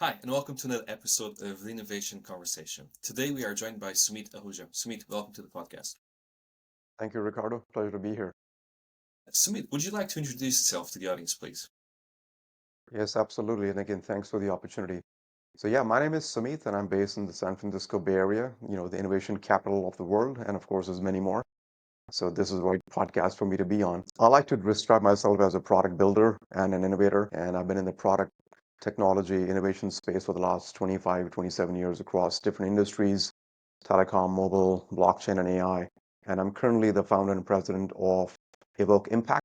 Hi, and welcome to another episode of the Innovation Conversation. Today we are joined by Sumeet Ahuja. Sumeet, welcome to the podcast. Thank you, Ricardo. Pleasure to be here. Sumeet, would you like to introduce yourself to the audience, please? Yes, absolutely. And again, thanks for the opportunity. So yeah, my name is Sumeet, and I'm based in the San Francisco Bay Area, the innovation capital of the world, and of course, there's many more. So this is a right podcast for me to be on. I like to describe myself as a product builder and an innovator, and I've been in the product technology innovation space for the last 25, 27 years across different industries, telecom, mobile, blockchain, and AI. And I'm currently the founder and president of Evoque Impact,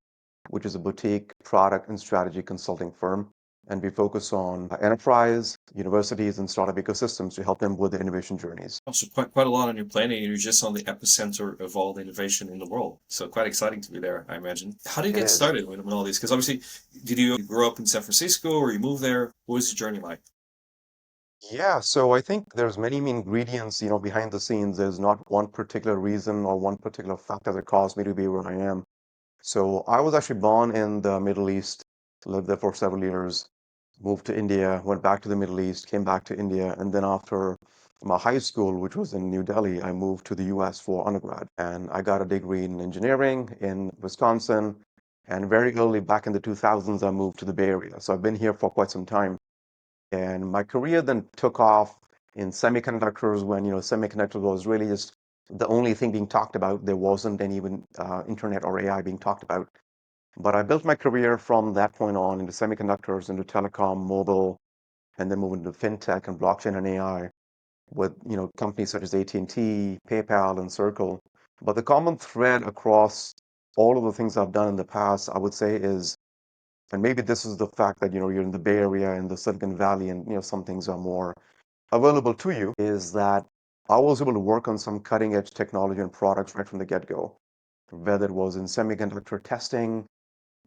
which is a boutique product and strategy consulting firm. And we focus on enterprise, universities, and startup ecosystems to help them with their innovation journeys. Also, quite a lot on your plate, and you're just on the epicenter of all the innovation in the world. So quite exciting to be there, I imagine. How do you It get is. started with all these? Because obviously, did you grow up in San Francisco or you moved there? What was your journey like? Yeah, so I think there's many ingredients, behind the scenes. There's not one particular reason or one particular factor that caused me to be where I am. So I was actually born in the Middle East, lived there for several years, moved to India, went back to the Middle East, came back to India, and then after my high school, which was in New Delhi, I moved to the US for undergrad. And I got a degree in engineering in Wisconsin. And very early back in the 2000s, I moved to the Bay Area. So I've been here for quite some time. And my career then took off in semiconductors when, semiconductor was really just the only thing being talked about. There wasn't any even internet or AI being talked about. But I built my career from that point on into semiconductors, into telecom, mobile, and then moving into fintech and blockchain and AI with, companies such as AT&T, PayPal, and Circle. But the common thread across all of the things I've done in the past, I would say, is, and maybe this is the fact that, you're in the Bay Area and the Silicon Valley and, some things are more available to you, is that I was able to work on some cutting edge technology and products right from the get-go, whether it was in semiconductor testing,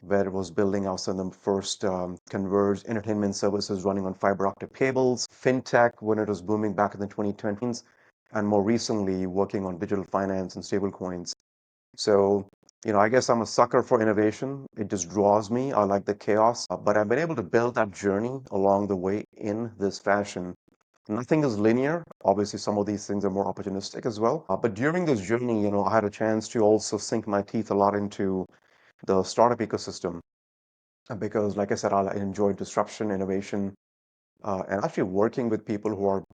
where it was building out some of the first converged entertainment services running on fiber optic cables, fintech when it was booming back in the 2010s, and more recently working on digital finance and stablecoins. So, I guess I'm a sucker for innovation. It just draws me. I like the chaos, but I've been able to build that journey along the way in this fashion. Nothing is linear. Obviously, some of these things are more opportunistic as well. But during this journey, I had a chance to also sink my teeth a lot into the startup ecosystem because, like I said, I enjoy disruption, innovation, and actually working with people who are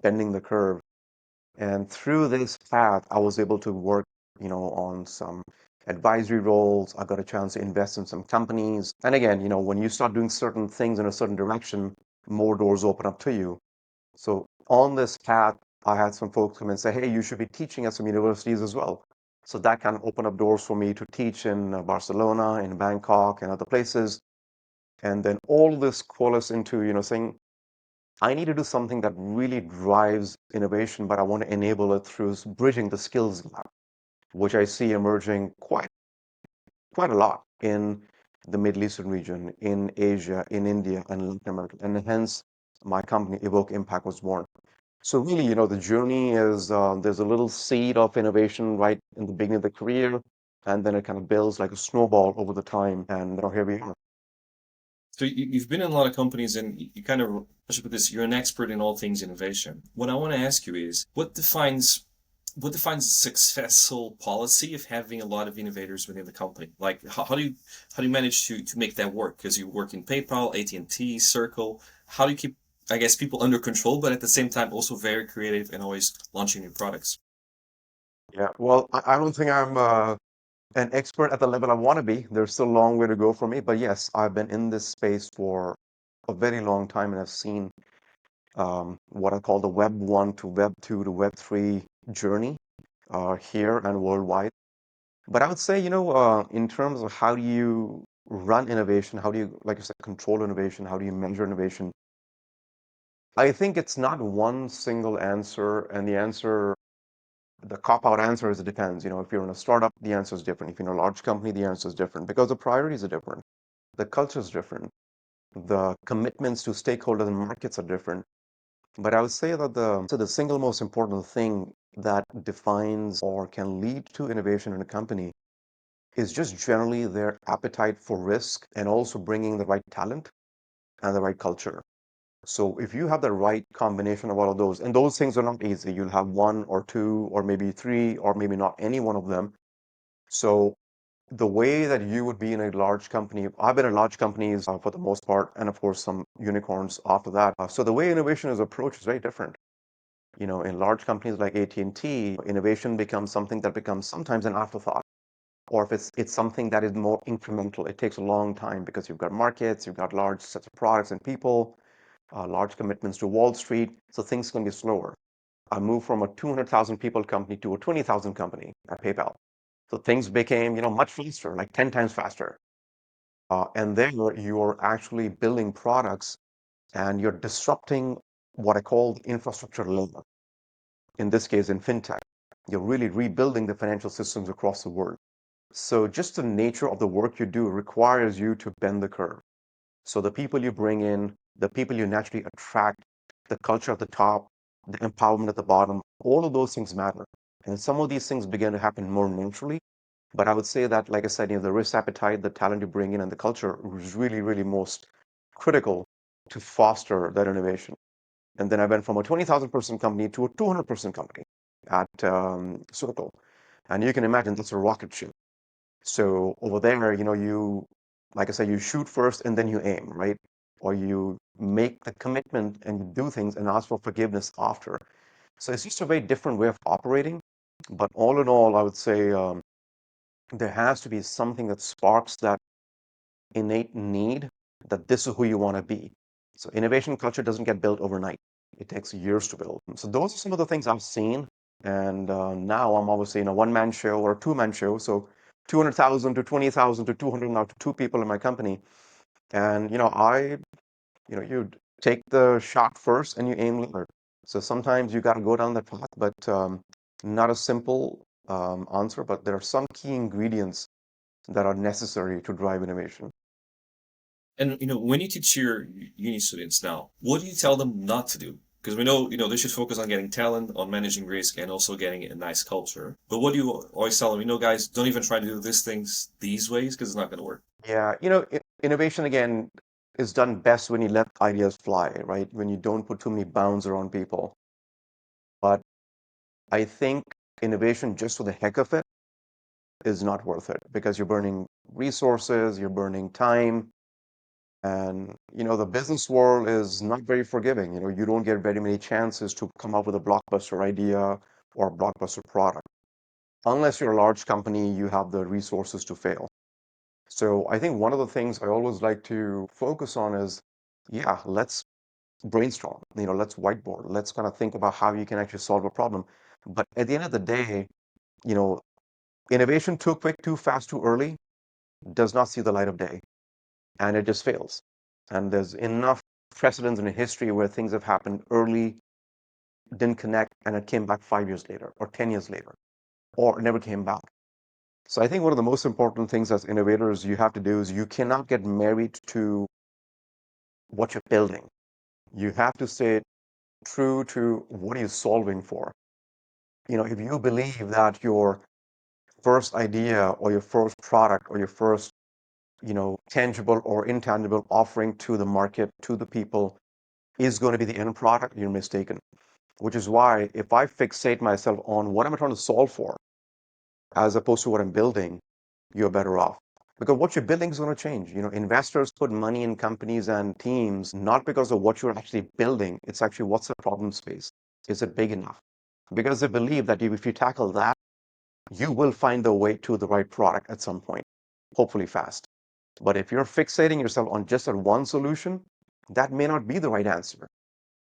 bending the curve. And through this path, I was able to work, on some advisory roles. I got a chance to invest in some companies. And again, when you start doing certain things in a certain direction, more doors open up to you. So on this path, I had some folks come and say, hey, you should be teaching at some universities as well. So that kind of opened up doors for me to teach in Barcelona, in Bangkok, and other places. And then all this coalesced into, saying, I need to do something that really drives innovation, but I want to enable it through bridging the skills gap, which I see emerging quite a lot in the Middle Eastern region, in Asia, in India, and Latin America. And hence my company, Evoke Impact, was born. So really, the journey is there's a little seed of innovation right in the beginning of the career, and then it kind of builds like a snowball over the time. And here we are. So you've been in a lot of companies, and you kind of, I should put this, you're an expert in all things innovation. What I want to ask you is, what defines a successful policy of having a lot of innovators within the company? Like, how do you manage to make that work? Because you work in PayPal, AT&T, Circle. How do you keep, I guess, people under control, but at the same time also very creative and always launching new products? Yeah, well, I don't think I'm an expert at the level I want to be. There's still a long way to go for me. But yes, I've been in this space for a very long time and I've seen what I call the Web 1 to Web 2 to Web 3 journey here and worldwide. But I would say, in terms of how do you run innovation, how do you, like I said, control innovation, how do you measure innovation? I think it's not one single answer, and the cop-out answer is it depends. If you're in a startup, the answer is different. If you're in a large company, the answer is different because the priorities are different. The culture is different. The commitments to stakeholders and markets are different. But I would say that the single most important thing that defines or can lead to innovation in a company is just generally their appetite for risk and also bringing the right talent and the right culture. So if you have the right combination of all of those, and those things are not easy, you'll have one or two or maybe three or maybe not any one of them. So the way that you would be in a large company, I've been in large companies for the most part, and of course some unicorns after that. So the way innovation is approached is very different. In large companies like AT&T, innovation becomes something that becomes sometimes an afterthought. Or if it's something that is more incremental, it takes a long time because you've got markets, you've got large sets of products and people, large commitments to Wall Street, so things can be slower. I moved from a 200,000 people company to a 20,000 company at PayPal. So things became, much faster, like 10 times faster. And then you're actually building products and you're disrupting what I call the infrastructure layer. In this case, in fintech, you're really rebuilding the financial systems across the world. So just the nature of the work you do requires you to bend the curve. So the people you bring in, the people you naturally attract, the culture at the top, the empowerment at the bottom, all of those things matter. And some of these things begin to happen more naturally. But I would say that, like I said, the risk appetite, the talent you bring in, and the culture is really, really most critical to foster that innovation. And then I went from a 20,000 person company to a 200-person company at Circle. And you can imagine that's a rocket ship. So over there, like I said, you shoot first and then you aim, right? Or you make the commitment and you do things and ask for forgiveness after. So it's just a very different way of operating. But all in all, I would say there has to be something that sparks that innate need that this is who you want to be. So innovation culture doesn't get built overnight. It takes years to build. So those are some of the things I've seen. And now I'm obviously in a one-man show or a two-man show. So 200,000 to 20,000 to 200 now to two people in my company. And, you take the shot first and you aim later. So sometimes you got to go down that path, but not a simple answer, but there are some key ingredients that are necessary to drive innovation. And when you teach your uni students now, what do you tell them not to do? Because we know, they should focus on getting talent, on managing risk, and also getting a nice culture. But what do you always tell them? Guys, don't even try to do these things these ways because it's not going to work. Yeah, innovation again is done best when you let ideas fly, right? When you don't put too many bounds around people. But I think innovation just for the heck of it is not worth it because you're burning resources, you're burning time, and the business world is not very forgiving. You don't get very many chances to come up with a blockbuster idea or a blockbuster product. Unless you're a large company, you have the resources to fail. So I think one of the things I always like to focus on is, yeah, let's brainstorm, let's whiteboard, let's kind of think about how you can actually solve a problem. But at the end of the day, you know, innovation too quick, too fast, too early does not see the light of day and it just fails. And there's enough precedents in history where things have happened early, didn't connect, and it came back 5 years later or 10 years later, or never came back. So I think one of the most important things as innovators you have to do is you cannot get married to what you're building. You have to stay true to what are you solving for. If you believe that your first idea or your first product or your first, tangible or intangible offering to the market, to the people is going to be the end product, you're mistaken. Which is why if I fixate myself on what am I trying to solve for, as opposed to what I'm building, you're better off. Because what you're building is going to change. Investors put money in companies and teams not because of what you're actually building. It's actually what's the problem space? Is it big enough? Because they believe that if you tackle that, you will find the way to the right product at some point, hopefully fast. But if you're fixating yourself on just that one solution, that may not be the right answer.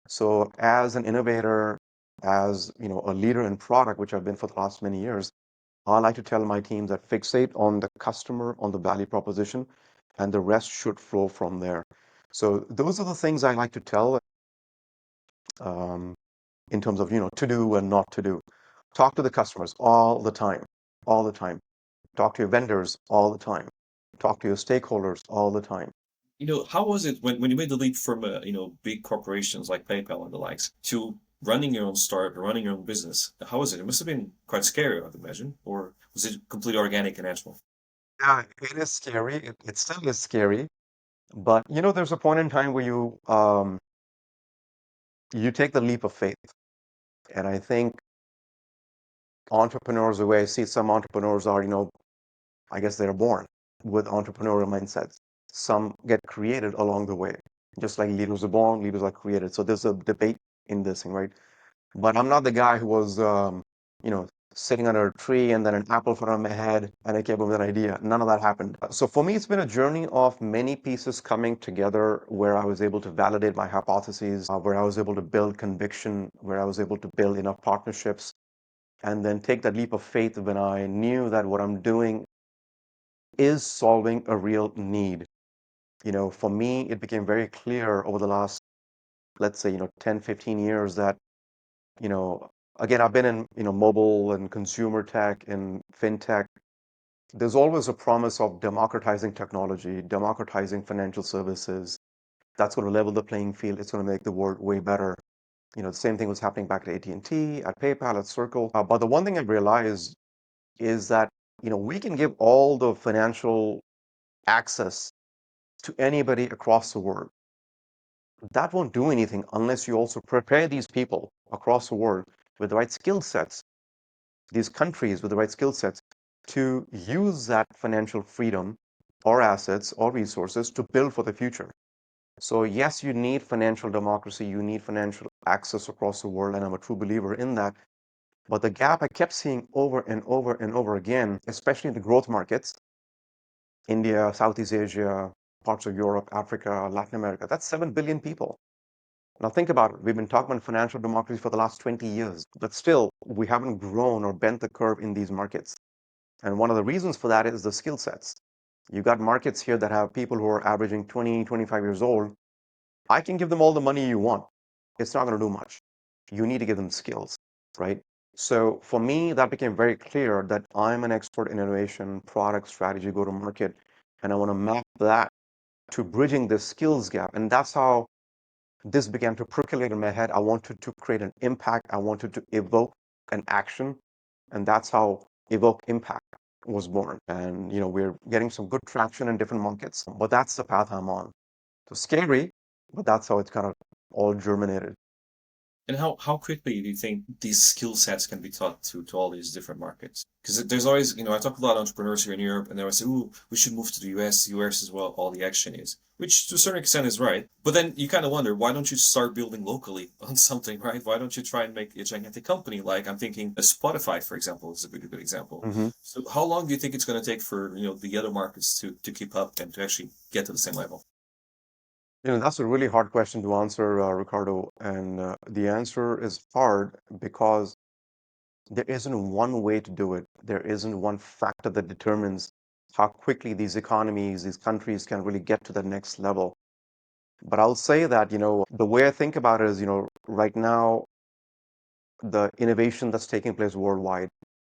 So as an innovator, as a leader in product, which I've been for the last many years, I like to tell my teams that fixate on the customer, on the value proposition, and the rest should flow from there. So those are the things I like to tell um, in terms of, to do and not to do. Talk to the customers all the time, all the time. Talk to your vendors all the time. Talk to your stakeholders all the time. How was it when you made the leap from, big corporations like PayPal and the likes to running your own startup, running your own business? How was it? It must have been quite scary, I'd imagine. Or was it completely organic and natural? Yeah, it is scary. It still is scary. But there's a point in time where you you take the leap of faith. And I think entrepreneurs, the way I see some entrepreneurs are, I guess they're born with entrepreneurial mindsets. Some get created along the way, just like leaders are born, leaders are created. So there's a debate in this thing, right? But I'm not the guy who was, you know, sitting under a tree and then an apple fell on my head and I came up with an idea. None of that happened. So for me, it's been a journey of many pieces coming together where I was able to validate my hypotheses, where I was able to build conviction, where I was able to build enough partnerships, and then take that leap of faith when I knew that what I'm doing is solving a real need. For me, it became very clear over the last, let's say, 10, 15 years that, you know, again, I've been in, mobile and consumer tech and fintech. There's always a promise of democratizing technology, democratizing financial services. That's going to level the playing field. It's going to make the world way better. The same thing was happening back at AT&T, at PayPal, at Circle. But the one thing I realized is that, we can give all the financial access to anybody across the world. That won't do anything unless you also prepare these people across the world with the right skill sets, these countries with the right skill sets to use that financial freedom or assets or resources to build for the future. So yes, you need financial democracy, you need financial access across the world, and I'm a true believer in that. But the gap I kept seeing over and over and over again, especially in the growth markets, India, Southeast Asia, parts of Europe, Africa, Latin America, that's 7 billion people. Now think about it. We've been talking about financial democracy for the last 20 years, but still we haven't grown or bent the curve in these markets. And one of the reasons for that is the skill sets. You got markets here that have people who are averaging 20, 25 years old. I can give them all the money you want. It's not going to do much. You need to give them skills, right? So for me, that became very clear that I'm an expert in innovation, product strategy, go to market, and I want to map that to bridging this skills gap. And that's how this began to percolate in my head. I wanted to create an impact. I wanted to evoke an action. And that's how Evoque Impact was born. And, we're getting some good traction in different markets, but that's the path I'm on. So scary, but that's how it's kind of all germinated. And how quickly do you think these skill sets can be taught to all these different markets? Because there's always, I talk to a lot of entrepreneurs here in Europe, and they always say, "Ooh, we should move to the US. The US is where all the action is," which to a certain extent is right. But then you kind of wonder, why don't you start building locally on something, right? Why don't you try and make a gigantic company? Like I'm thinking, a Spotify, for example, is a good example. hmm So how long do you think it's going to take for the other markets to keep up and to actually get to the same level? That's a really hard question to answer, Ricardo. And the answer is hard because there isn't one way to do it. There isn't one factor that determines how quickly these economies, these countries can really get to the next level. But I'll say that, the way I think about it is, right now, the innovation that's taking place worldwide,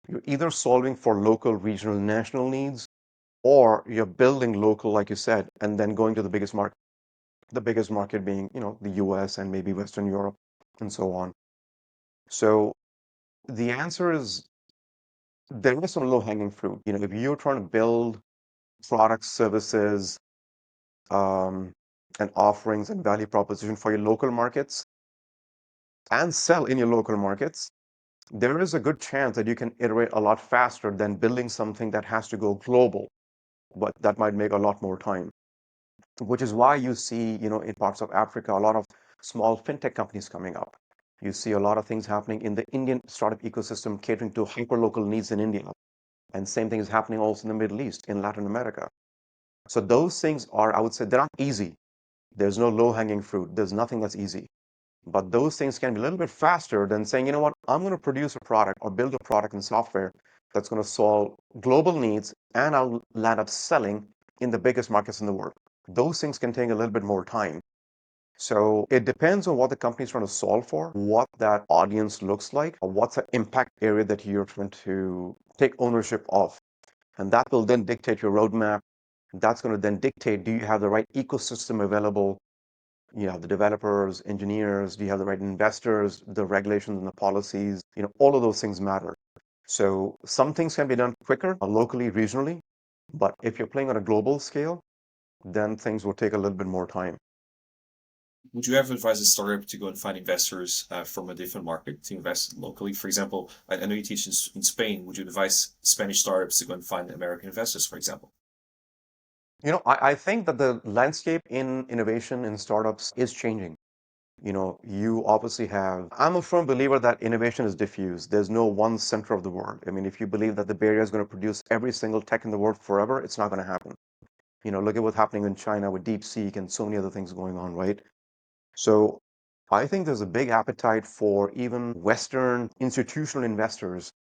you're either solving for local, regional, national needs, or you're building local, like you said, and then going to the biggest market being, the US and maybe Western Europe and so on. So the answer is there is some low-hanging fruit. If you're trying to build products, services, um, and offerings and value proposition for your local markets and sell in your local markets, there is a good chance that you can iterate a lot faster than building something that has to go global, but that might make a lot more time. Which is why you see, in parts of Africa, a lot of small fintech companies coming up. You see a lot of things happening in the Indian startup ecosystem catering to hyper-local needs in India. And same thing is happening also in the Middle East, in Latin America. So those things are, I would say, they're not easy. There's no low-hanging fruit. There's nothing that's easy. But those things can be a little bit faster than saying, you know what, I'm going to produce a product or build a product and software that's going to solve global needs and I'll land up selling in the biggest markets in the world. Those things can take a little bit more time. So it depends on what the company is trying to solve for, what that audience looks like, or what's the impact area that you're trying to take ownership of. And that will then dictate your roadmap. That's going to then dictate, do you have the right ecosystem available? You have the developers, engineers, do you have the right investors, the regulations and the policies? All of those things matter. So some things can be done quicker, locally, regionally. But if you're playing on a global scale, then things will take a little bit more time. Would you ever advise a startup to go and find investors from a different market to invest locally? For example, I know you teach in Spain. Would you advise Spanish startups to go and find American investors, for example? I think that the landscape in innovation in startups is changing. You obviously have, I'm a firm believer that innovation is diffuse. There's no one center of the world. I mean, if you believe that the Bay Area is going to produce every single tech in the world forever, it's not going to happen. Look at what's happening in China with DeepSeek and so many other things going on, right? So I think there's a big appetite for even Western institutional investors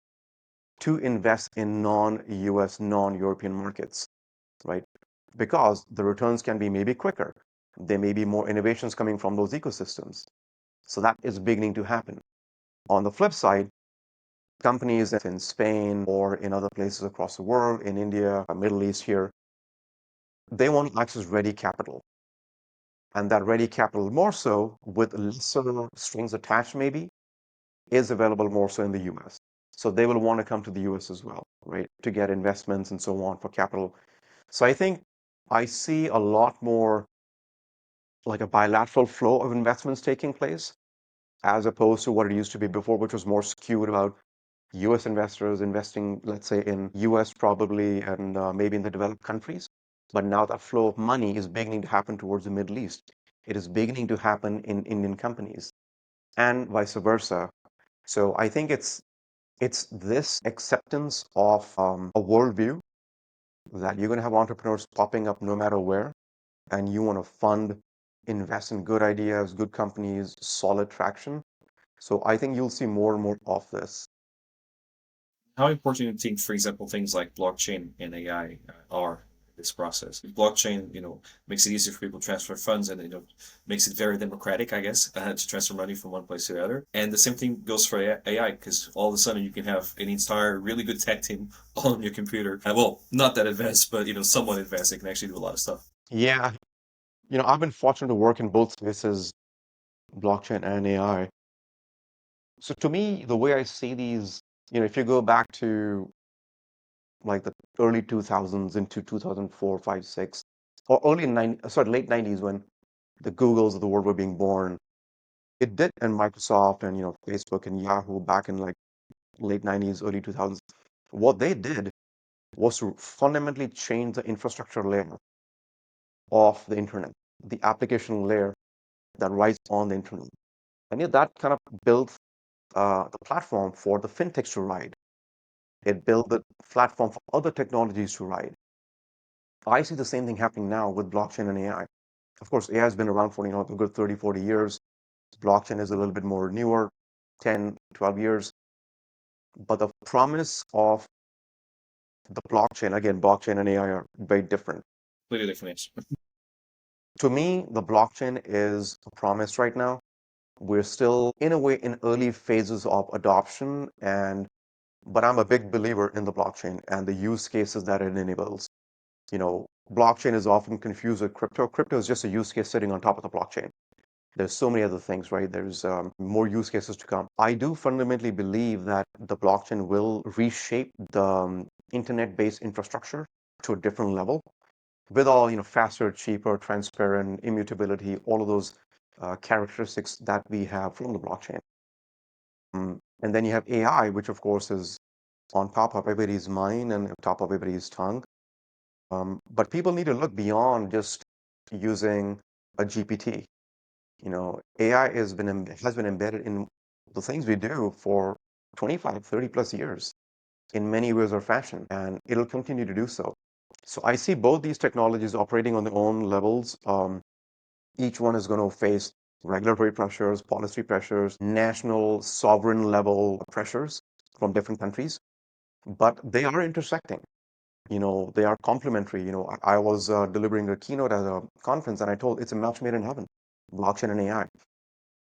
to invest in non-US, non-European markets, right? Because the returns can be maybe quicker. There may be more innovations coming from those ecosystems. So that is beginning to happen. On the flip side, companies in Spain or in other places across the world, in India, Middle East here, they want to access ready capital. And that ready capital, more so with lesser strings attached, maybe, is available more so in the US. So they will want to come to the US as well, right, to get investments and so on for capital. So I think I see a lot more like a bilateral flow of investments taking place as opposed to what it used to be before, which was more skewed about US investors investing, let's say, in US probably and maybe in the developed countries. But now that flow of money is beginning to happen towards the Middle East. It is beginning to happen in Indian companies and vice versa. So I think it's this acceptance of a worldview that you're going to have entrepreneurs popping up no matter where, and you want to fund, invest in good ideas, good companies, solid traction. So I think you'll see more and more of this. How important do you think, for example, things like blockchain and AI are in this process? Blockchain, makes it easier for people to transfer funds and, makes it very democratic, I guess, to transfer money from one place to the other. And the same thing goes for AI, because all of a sudden you can have an entire really good tech team all on your computer. Well, not that advanced, but, somewhat advanced. They can actually do a lot of stuff. Yeah, I've been fortunate to work in both spaces, blockchain and AI. So to me, the way I see these, if you go back to like the early 2000s into 2004, 5, 6, or late 90s when the Googles of the world were being born, it did, and Microsoft and, Facebook and Yahoo back in like late 90s, early 2000s, what they did was to fundamentally change the infrastructure layer of the internet, the application layer that rides on the internet. And that kind of built the platform for the fintechs to ride. It built the platform for other technologies to ride. I see the same thing happening now with blockchain and AI. Of course, AI has been around for, a good 30, 40 years. Blockchain is a little bit more newer, 10, 12 years. But the promise of the blockchain, again, blockchain and AI are very different. Completely different. To me, the blockchain is a promise right now. We're still, in a way, in early phases of adoption, but I'm a big believer in the blockchain and the use cases that it enables. Blockchain is often confused with crypto. Crypto is just a use case sitting on top of the blockchain. There's so many other things, right? There's more use cases to come. I do fundamentally believe that the blockchain will reshape the internet-based infrastructure to a different level with all, faster, cheaper, transparent, immutability, all of those characteristics that we have from the blockchain. And then you have AI, which of course is on top of everybody's mind and on top of everybody's tongue. But people need to look beyond just using a GPT. AI has been embedded in the things we do for 25, 30 plus years in many ways or fashion, and it'll continue to do so. So I see both these technologies operating on their own levels. Each one is going to face regulatory pressures, policy pressures, national sovereign level pressures from different countries, but they are intersecting. They are complementary. I was delivering a keynote at a conference and I told it's a match made in heaven, blockchain and AI.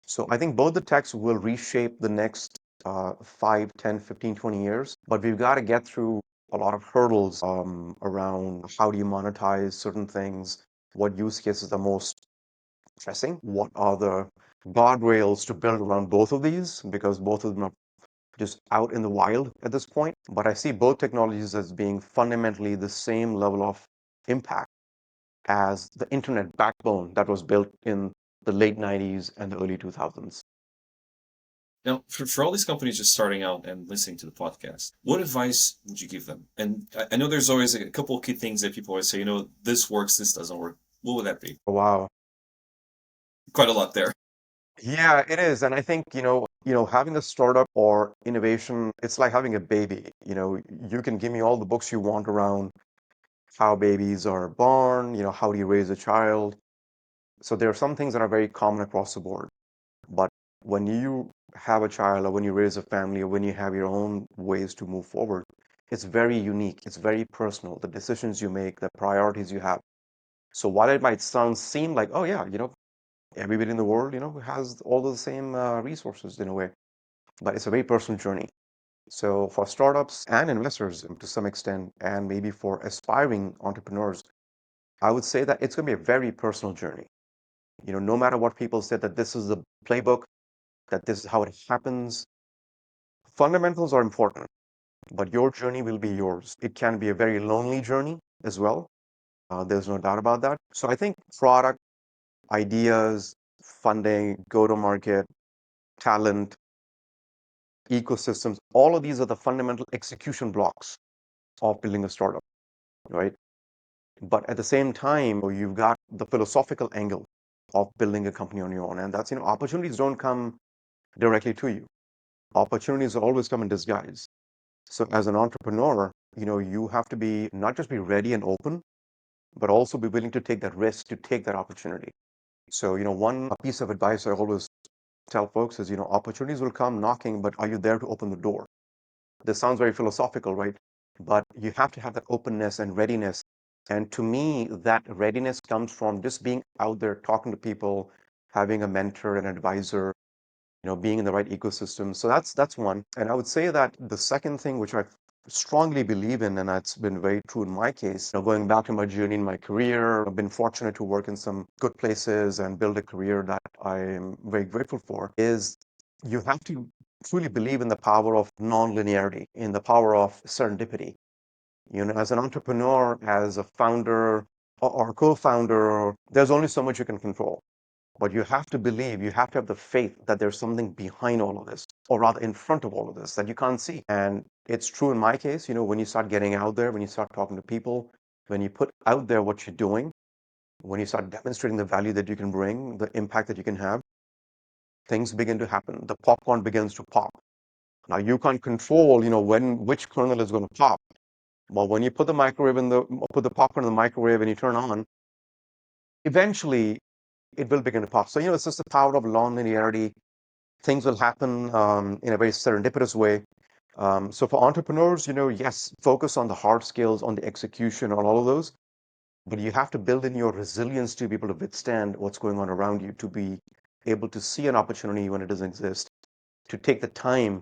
So I think both the techs will reshape the next 5, 10, 15, 20 years, but we've got to get through a lot of hurdles around how do you monetize certain things, what use cases are most pressing, what are the guardrails to build around both of these, because both of them are just out in the wild at this point. But I see both technologies as being fundamentally the same level of impact as the internet backbone that was built in the late 90s and the early 2000s. Now, for all these companies just starting out and listening to the podcast, what advice would you give them? And I know there's always a couple of key things that people always say, this works, this doesn't work. What would that be? Wow. Quite a lot there. Yeah, it is. And I think, having a startup or innovation, it's like having a baby. You can give me all the books you want around how babies are born, how do you raise a child. So there are some things that are very common across the board. But when you have a child or when you raise a family or when you have your own ways to move forward, it's very unique. It's very personal. The decisions you make, the priorities you have. So while it might seem like, oh yeah, everybody in the world, has all the same resources in a way, but it's a very personal journey. So for startups and investors to some extent, and maybe for aspiring entrepreneurs, I would say that it's going to be a very personal journey. No matter what people say that this is the playbook, that this is how it happens, fundamentals are important, but your journey will be yours. It can be a very lonely journey as well. There's no doubt about that. So I think product, ideas, funding, go to market, talent, ecosystems, all of these are the fundamental execution blocks of building a startup, right? But at the same time, you've got the philosophical angle of building a company on your own. And that's, opportunities don't come directly to you. Opportunities always come in disguise. So as an entrepreneur, you have to be not just be ready and open, but also be willing to take that risk, to take that opportunity. So, one piece of advice I always tell folks is, opportunities will come knocking, but are you there to open the door? This sounds very philosophical, right? But you have to have that openness and readiness. And to me, that readiness comes from just being out there, talking to people, having a mentor, an advisor, being in the right ecosystem. So that's one. And I would say that the second thing, which I strongly believe in, and that's been very true in my case, going back to my journey in my career, I've been fortunate to work in some good places and build a career that I am very grateful for, is you have to truly believe in the power of non-linearity, in the power of serendipity. As an entrepreneur, as a founder or co-founder, there's only so much you can control. But you have to believe, you have to have the faith that there's something behind all of this, or rather in front of all of this that you can't see. And it's true in my case, when you start getting out there, when you start talking to people, when you put out there what you're doing, when you start demonstrating the value that you can bring, the impact that you can have, things begin to happen. The popcorn begins to pop. Now you can't control, which kernel is going to pop. But when you put put the popcorn in the microwave and you turn on, eventually it will begin to pop. So, it's just the power of non-linearity. Things will happen in a very serendipitous way. So for entrepreneurs, yes, focus on the hard skills, on the execution, on all of those. But you have to build in your resilience to be able to withstand what's going on around you, to be able to see an opportunity when it doesn't exist, to take the time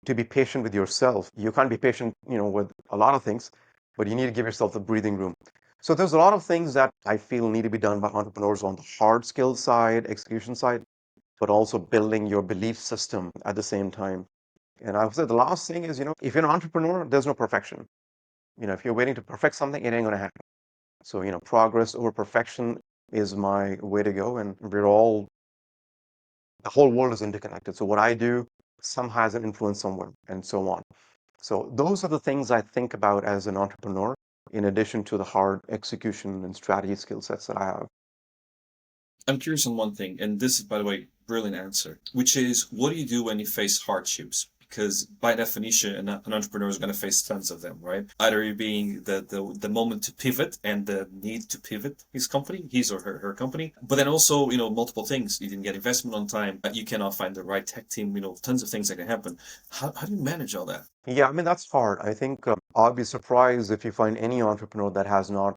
to be patient with yourself. You can't be patient, with a lot of things, but you need to give yourself the breathing room. So there's a lot of things that I feel need to be done by entrepreneurs on the hard skill side, execution side, but also building your belief system at the same time. And I would say the last thing is, if you're an entrepreneur, there's no perfection. If you're waiting to perfect something, it ain't going to happen. So, progress over perfection is my way to go. And the whole world is interconnected. So what I do, some has an influence somewhere and so on. So those are the things I think about as an entrepreneur, in addition to the hard execution and strategy skill sets that I have. I'm curious on one thing, and this is, by the way, brilliant answer, which is what do you do when you face hardships? Because by definition, an entrepreneur is going to face tons of them, right? Either you being the moment to pivot and the need to pivot his or her company, but then also, multiple things. You didn't get investment on time, you cannot find the right tech team, tons of things that can happen. How do you manage all that? Yeah, I mean, that's hard. I think I'll be surprised if you find any entrepreneur that has not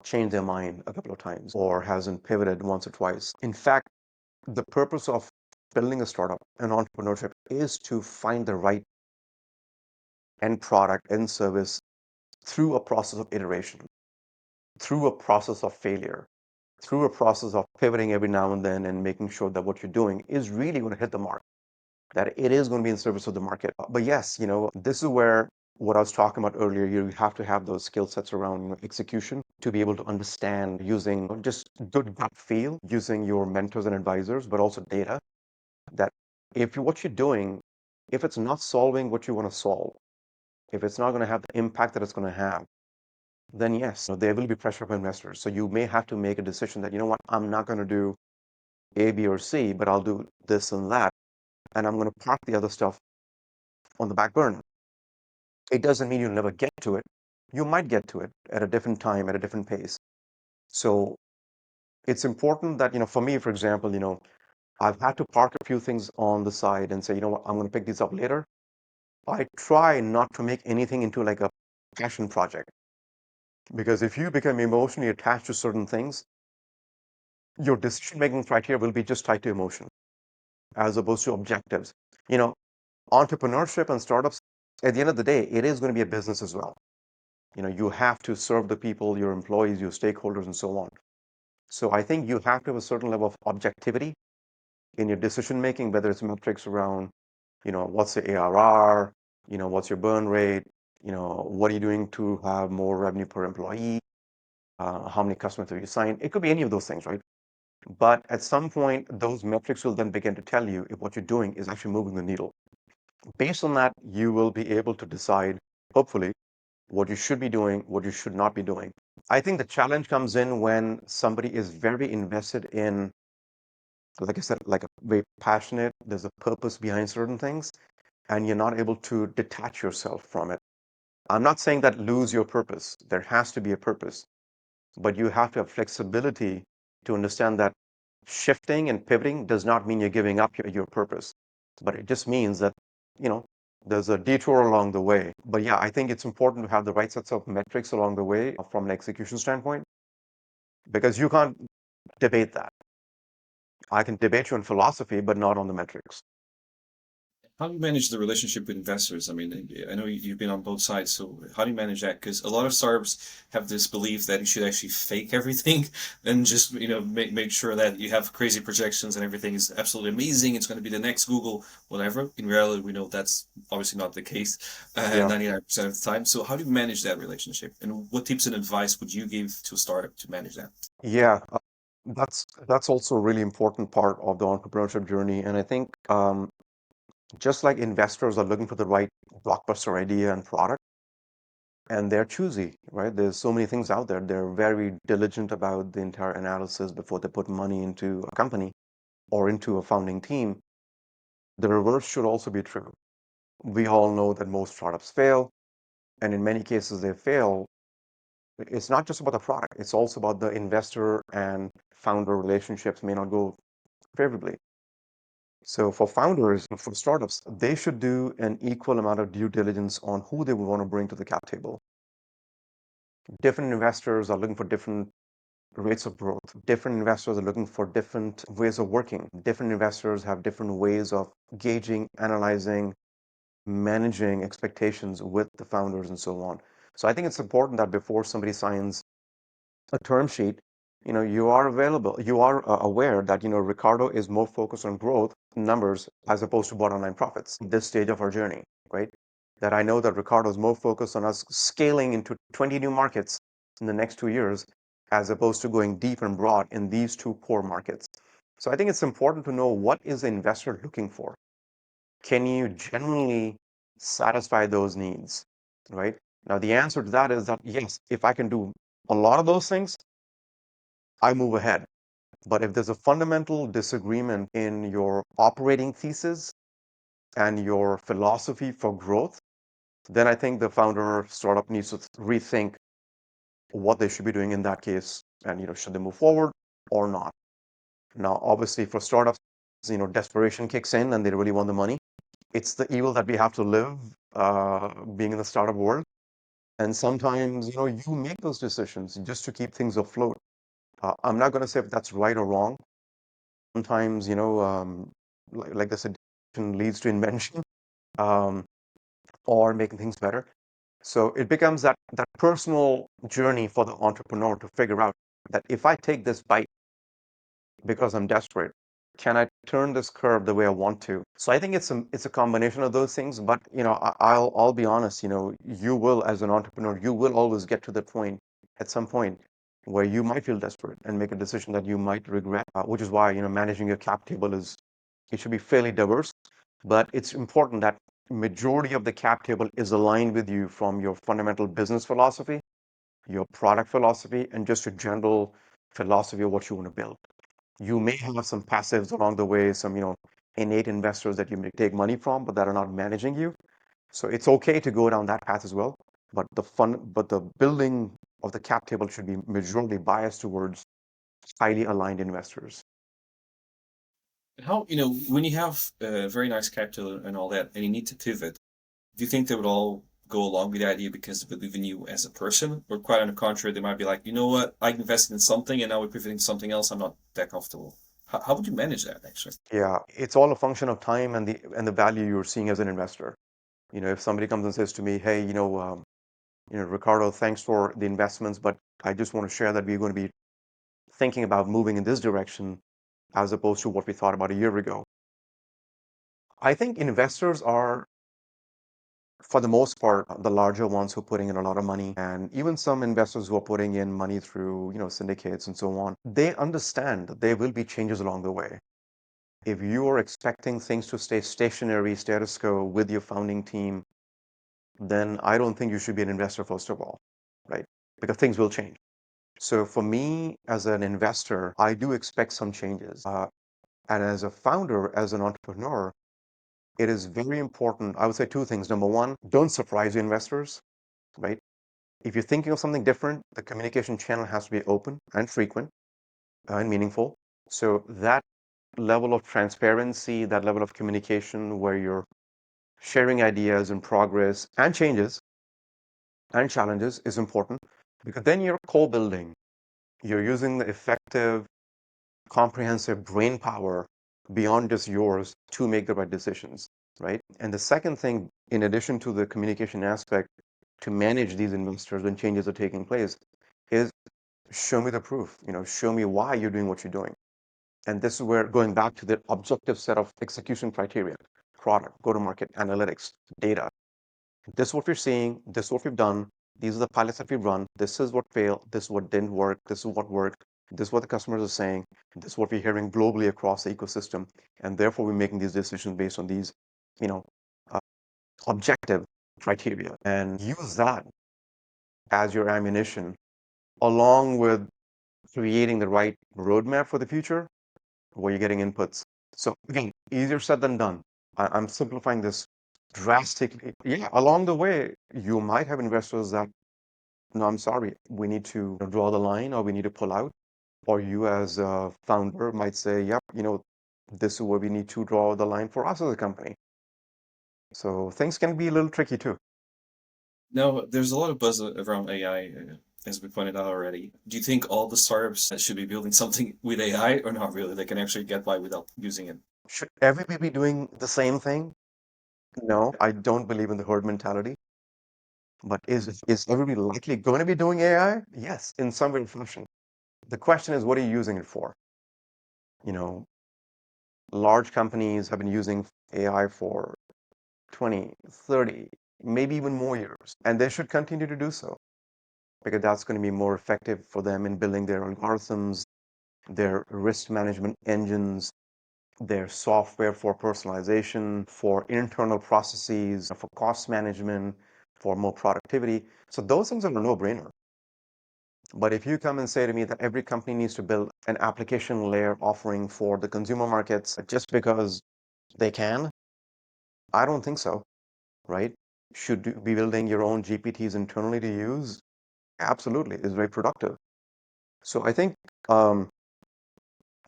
changed their mind a couple of times or hasn't pivoted once or twice. In fact, the purpose of building a startup and entrepreneurship is to find the right end product, end service through a process of iteration, through a process of failure, through a process of pivoting every now and then and making sure that what you're doing is really going to hit the mark, that it is going to be in service of the market. But yes, this is where what I was talking about earlier, you have to have those skill sets around, execution to be able to understand using just good gut feel, using your mentors and advisors, but also data that if what you're doing, if it's not solving what you want to solve, if it's not going to have the impact that it's going to have, then yes, there will be pressure from investors. So you may have to make a decision that, you know what, I'm not going to do A, B, or C, but I'll do this and that, and I'm going to park the other stuff on the back burner. It doesn't mean you'll never get to it. You might get to it at a different time, at a different pace. So it's important that, for me, for example, I've had to park a few things on the side and say, you know what, I'm going to pick these up later. I try not to make anything into like a passion project because if you become emotionally attached to certain things, your decision making criteria will be just tied to emotion as opposed to objectives. You know, Entrepreneurship and startups, at the end of the day, it is going to be a business as well. You have to serve the people, your employees, your stakeholders, and so on. So I think you have to have a certain level of objectivity in your decision making, whether it's metrics around, what's the ARR, what's your burn rate, what are you doing to have more revenue per employee, how many customers have you signed? It could be any of those things, right? But at some point, those metrics will then begin to tell you if what you're doing is actually moving the needle. Based on that, you will be able to decide, hopefully, what you should be doing, what you should not be doing. I think the challenge comes in when somebody is very invested in, like I said, like a very passionate, there's a purpose behind certain things, and you're not able to detach yourself from it. I'm not saying that lose your purpose. There has to be a purpose, but you have to have flexibility to understand that shifting and pivoting does not mean you're giving up your purpose, but it just means that, you know, there's a detour along the way. But yeah, I think it's important to have the right sets of metrics along the way from an execution standpoint, because you can't debate that. I can debate you on philosophy, but not on the metrics. How do you manage the relationship with investors? I mean, I know you've been on both sides, so how do you manage that? Because a lot of startups have this belief that you should actually fake everything and just, make sure that you have crazy projections and everything is absolutely amazing. It's going to be the next Google, whatever. In reality, we know that's obviously not the case, Yeah. 99% of the time. So how do you manage that relationship? And what tips and advice would you give to a startup to manage that? Yeah, that's also a really important part of the entrepreneurship journey. And I think just like investors are looking for the right blockbuster idea and product, and they're choosy, right? There's so many things out there. They're very diligent about the entire analysis before they put money into a company or into a founding team. The reverse should also be true. We all know that most startups fail, and in many cases they fail. It's not just about the product, it's also about the investor and founder relationships may not go favorably. So for founders and for startups, they should do an equal amount of due diligence on who they want to bring to the cap table. Different investors are looking for different rates of growth. Different investors are looking for different ways of working. Different investors have different ways of gauging, analyzing, managing expectations with the founders and so on. So I think it's important that before somebody signs a term sheet, you are available, you are aware that, Ricardo is more focused on growth numbers as opposed to bottom line profits at this stage of our journey, right? That I know that Ricardo is more focused on us scaling into 20 new markets in the next 2 years as opposed to going deep and broad in these two core markets. So I think it's important to know what is the investor looking for. Can you genuinely satisfy those needs, right? Now, the answer to that is that yes, if I can do a lot of those things, I move ahead. But if there's a fundamental disagreement in your operating thesis and your philosophy for growth, then I think the founder or startup needs to rethink what they should be doing in that case. And, should they move forward or not? Now, obviously, for startups, desperation kicks in and they really want the money. It's the evil that we have to live being in the startup world. And sometimes, you make those decisions just to keep things afloat. I'm not going to say if that's right or wrong. Sometimes, like the suggestion leads to invention um, or making things better. So it becomes that personal journey for the entrepreneur to figure out that if I take this bite because I'm desperate, Can I turn this curve the way I want to? So I think it's a combination of those things. But I'll be honest. You will, as an entrepreneur, you will always get to the point at some point where you might feel desperate and make a decision that you might regret. Which is why managing your cap table is it should be fairly diverse. But it's important that majority of the cap table is aligned with you from your fundamental business philosophy, your product philosophy, and just your general philosophy of what you want to build. You may have some passives along the way, some, innate investors that you may take money from, but that are not managing you. So it's okay to go down that path as well. But the building of the cap table should be majorly biased towards highly aligned investors. How, when you have very nice capital and all that, and you need to pivot, do you think they would all go along with the idea because they believe in you as a person? Or quite on the contrary, they might be like, you know what, I invested in something and now we're pivoting to something else. I'm not that comfortable. How would you manage that actually? Yeah, it's all a function of time and the value you're seeing as an investor. If somebody comes and says to me, "Hey, Ricardo, thanks for the investments, but I just want to share that we're going to be thinking about moving in this direction as opposed to what we thought about a year ago." I think investors are, for the most part, the larger ones who are putting in a lot of money, and even some investors who are putting in money through, syndicates and so on. They understand that there will be changes along the way. If you are expecting things to stay stationary, status quo with your founding team, then I don't think you should be an investor, first of all, right? Because things will change. So for me, as an investor, I do expect some changes. And as a founder, as an entrepreneur, it is very important. I would say two things. Number one, don't surprise your investors, right? If you're thinking of something different, the communication channel has to be open and frequent and meaningful. So that level of transparency, that level of communication where you're sharing ideas and progress and changes and challenges is important, because then you're co-building. You're using the effective, comprehensive brain power beyond just yours to make the right decisions, right? And the second thing, in addition to the communication aspect, to manage these investors when changes are taking place, is show me the proof. Show me why you're doing what you're doing. And this is where, going back to the objective set of execution criteria: product, go-to-market, analytics, data. This is what we're seeing. This is what we've done. These are the pilots that we've run. This is what failed. This is what didn't work. This is what worked. This is what the customers are saying. This is what we're hearing globally across the ecosystem. And therefore, we're making these decisions based on these, you know, uh, objective criteria, and use that as your ammunition, along with creating the right roadmap for the future where you're getting inputs. So again, easier said than done. I'm simplifying this drastically. Yeah, along the way, you might have investors that, no, I'm sorry, we need to draw the line or we need to pull out. Or you as a founder might say, yep, this is where we need to draw the line for us as a company. So things can be a little tricky too. Now, there's a lot of buzz around AI, as we pointed out already. Do you think all the startups should be building something with AI or not really? They can actually get by without using it. Should everybody be doing the same thing? No, I don't believe in the herd mentality. But is everybody likely going to be doing AI? Yes, in some way or fashion. The question is, what are you using it for? You know, large companies have been using AI for 20, 30, maybe even more years, and they should continue to do so because that's going to be more effective for them in building their algorithms, their risk management engines, their software for personalization, for internal processes, for cost management, for more productivity. So those things are a no-brainer. But if you come and say to me that every company needs to build an application layer offering for the consumer markets just because they can, I don't think so, right? Should you be building your own GPTs internally to use? Absolutely, it's very productive. So I think um,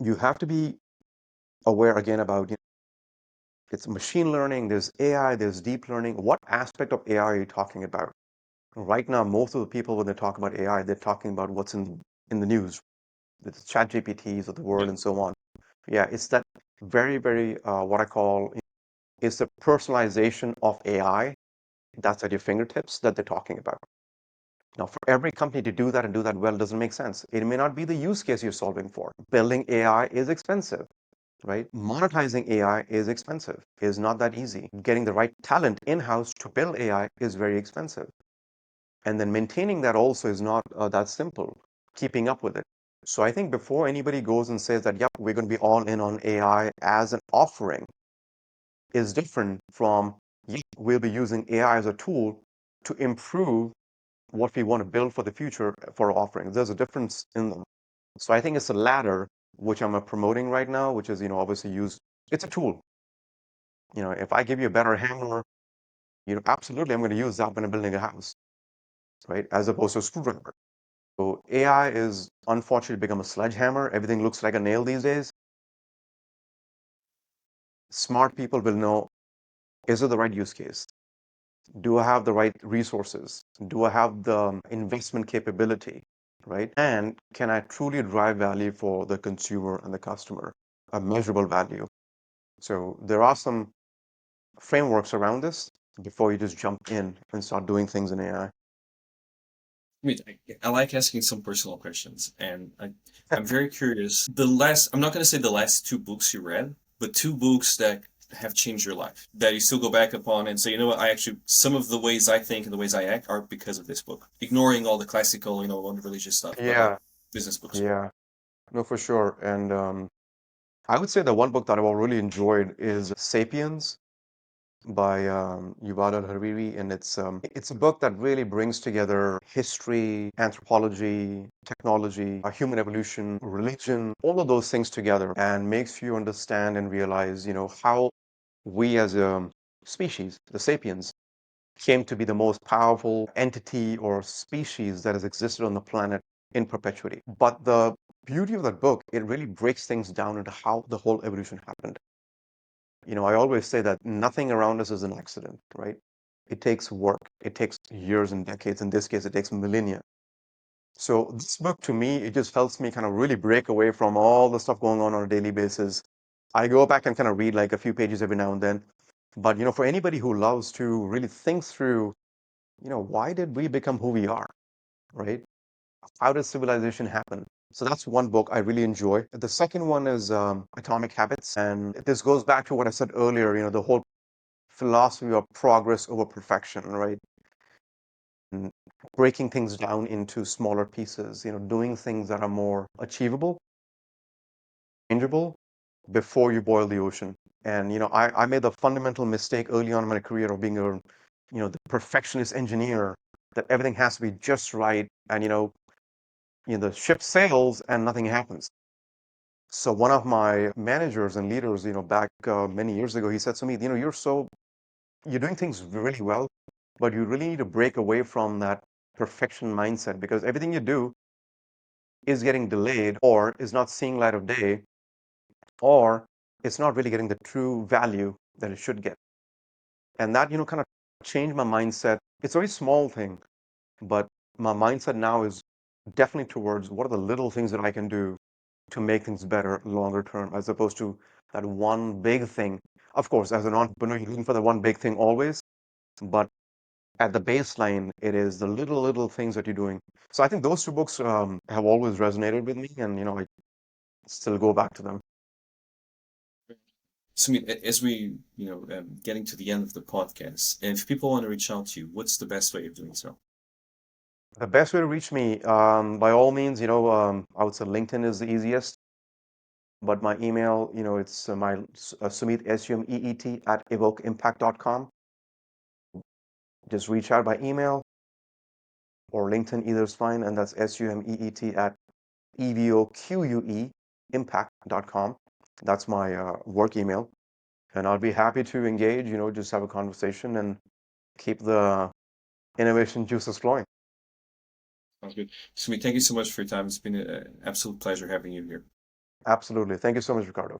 you have to be aware again about, it's machine learning, there's AI, there's deep learning. What aspect of AI are you talking about? Right now, most of the people, when they talk about AI, they're talking about what's in the news, the chat GPTs of the world Yeah. and so on. Yeah, it's that very, very, what I call, is the personalization of AI that's at your fingertips that they're talking about. Now, for every company to do that and do that well doesn't make sense. It may not be the use case you're solving for. Building AI is expensive, right? Monetizing AI is expensive, is not that easy. Getting the right talent in-house to build AI is very expensive. And then maintaining that also is not that simple, keeping up with it. So I think before anybody goes and says that, yep, we're going to be all in on AI as an offering, is different from, yep, we'll be using AI as a tool to improve what we want to build for the future for our offerings. There's a difference in them. So I think it's the latter, which I'm promoting right now, which is, obviously use, it's a tool. If I give you a better hammer, absolutely, I'm going to use that when I'm building a house, right? As opposed to a screwdriver. So AI is unfortunately become a sledgehammer. Everything looks like a nail these days. Smart people will know, is it the right use case? Do I have the right resources? Do I have the investment capability, right? And can I truly drive value for the consumer and the customer, a measurable value? So there are some frameworks around this before you just jump in and start doing things in AI. I mean, I like asking some personal questions, and I'm very curious. I'm not going to say the last two books you read, but two books that have changed your life, that you still go back upon and say, you know what, some of the ways I think and the ways I act are because of this book. Ignoring all the classical, religious stuff, but like Yeah, business books. yeah, no, for sure. And I would say the one book that I've really enjoyed is *Sapiens* by Yuval Hariri, and it's a book that really brings together history, anthropology, technology, human evolution, religion, all of those things together, and makes you understand and realize, how we as a species, the sapiens, came to be the most powerful entity or species that has existed on the planet in perpetuity. But the beauty of that book, it really breaks things down into how the whole evolution happened. I always say that nothing around us is an accident, right? It takes work. It takes years and decades. In this case, it takes millennia. So this book, to me, it just helps me kind of really break away from all the stuff going on a daily basis. I go back and kind of read like a few pages every now and then. But, for anybody who loves to really think through, why did we become who we are, right? How does civilization happen? So that's one book I really enjoy. The second one is Atomic Habits. And this goes back to what I said earlier, the whole philosophy of progress over perfection, right? And breaking things down into smaller pieces, doing things that are more achievable, tangible, before you boil the ocean. And, I made the fundamental mistake early on in my career of being the perfectionist engineer, that everything has to be just right. And, the ship sails and nothing happens. So one of my managers and leaders, back many years ago, he said to me, you're doing things really well, but you really need to break away from that perfection mindset, because everything you do is getting delayed or is not seeing light of day, or it's not really getting the true value that it should get. And that, kind of changed my mindset. It's a very small thing, but my mindset now is definitely towards what are the little things that I can do to make things better longer term, as opposed to that one big thing. Of course, as an entrepreneur, you're looking for the one big thing always, but at the baseline, it is the little things that you're doing. So I think those two books have always resonated with me, and I still go back to them. So, I mean, as we, getting to the end of the podcast, and if people want to reach out to you, what's the best way of doing so? The best way to reach me, by all means, I would say LinkedIn is the easiest, but my email, it's my Sumeet, Sumeet at evokeimpact.com. Just reach out by email or LinkedIn, either is fine, and that's Sumeet at EVOQUE impact.com. That's my work email. And I'll be happy to engage, just have a conversation and keep the innovation juices flowing. Sounds good. Sumi, thank you so much for your time. It's been an absolute pleasure having you here. Absolutely. Thank you so much, Ricardo.